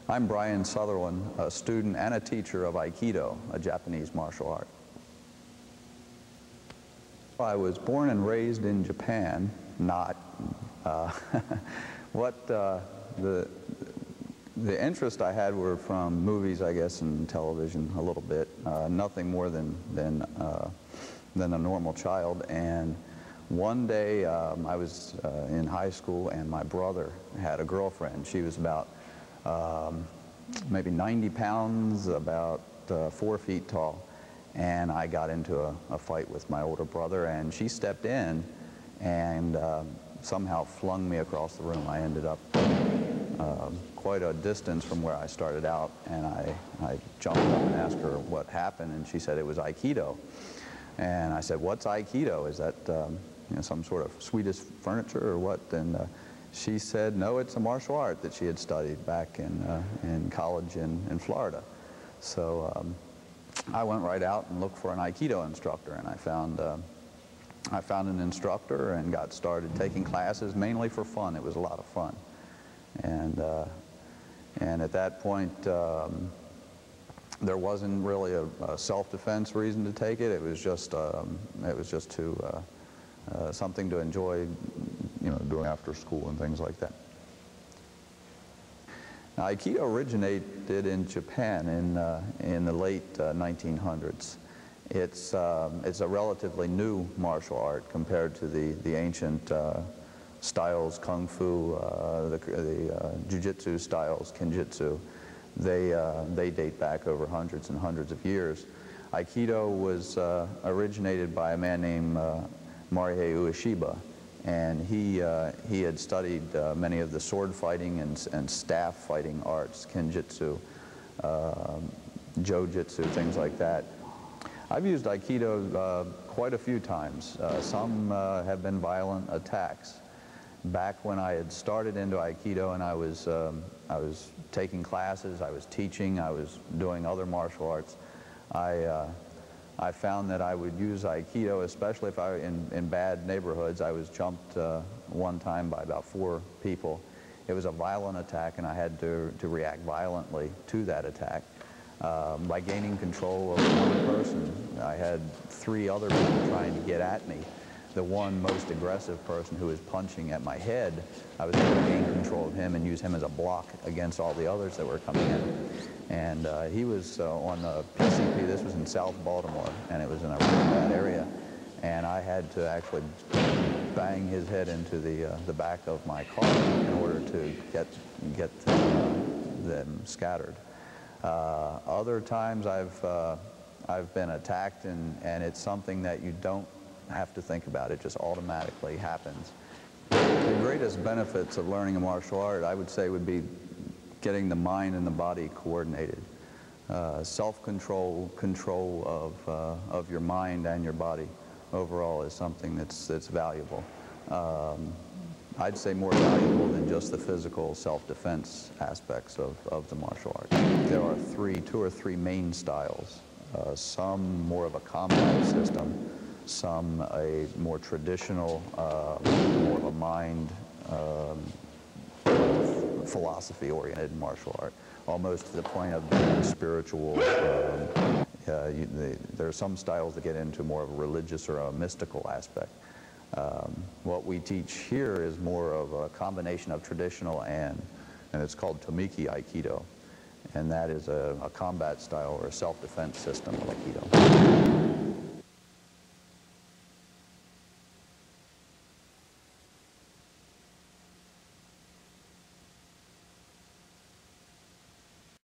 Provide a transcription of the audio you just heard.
I'm Brian Sutherland, a student and a teacher of Aikido, a Japanese martial art. I was born and raised in Japan, not. The interest I had were from movies, I guess, and television a little bit. Nothing more than a normal child. And one day I was in high school, and my brother had a girlfriend. She was about maybe 90 pounds, about 4 feet tall. And I got into a fight with my older brother, and she stepped in and somehow flung me across the room. I ended up quite a distance from where I started out, and I jumped up and asked her what happened, and she said it was Aikido. And I said, "What's Aikido? Is that some sort of Swedish furniture or what?" And she said, "No, it's a martial art that she had studied back in college in Florida." So I went right out and looked for an Aikido instructor, and I found an instructor and got started taking classes mainly for fun. It was a lot of fun, and at that point there wasn't really a self-defense reason to take it. It was just something to enjoy, doing after school and things like that. Now, Aikido originated in Japan in the late 1900s. It's a relatively new martial art compared to the ancient styles, kung fu, the jiu-jitsu styles, kenjutsu. They date back over hundreds and hundreds of years. Aikido was originated by a man named Morihei Ueshiba, and he had studied many of the sword fighting and staff fighting arts, kenjutsu, jojitsu, things like that. I've used Aikido quite a few times. Some have been violent attacks. Back when I had started into Aikido and I was taking classes, I was teaching, I was doing other martial arts, I found that I would use Aikido, especially if in bad neighborhoods. I was jumped one time by about 4 people. It was a violent attack, and I had to react violently to that attack. By gaining control of one person, I had 3 other people trying to get at me. The one most aggressive person who was punching at my head, I was able to gain control of him and use him as a block against all the others that were coming in. And he was on the PCP. This was in South Baltimore, and it was in a really bad area. And I had to actually bang his head into the back of my car in order to get them scattered. Other times I've been attacked, and it's something that you don't have to think about. It just automatically happens. The greatest benefits of learning a martial art, I would say, would be getting the mind and the body coordinated. Self-control, control of your mind and your body overall is something that's valuable. I'd say more valuable than just the physical self-defense aspects of the martial art. There are 2 or 3 main styles. Some more of a combat system, some a more traditional, more of a mind, philosophy-oriented martial art, almost to the point of being spiritual. There are some styles that get into more of a religious or a mystical aspect. What we teach here is more of a combination of traditional and it's called Tomiki Aikido, and that is a combat style or a self-defense system of Aikido.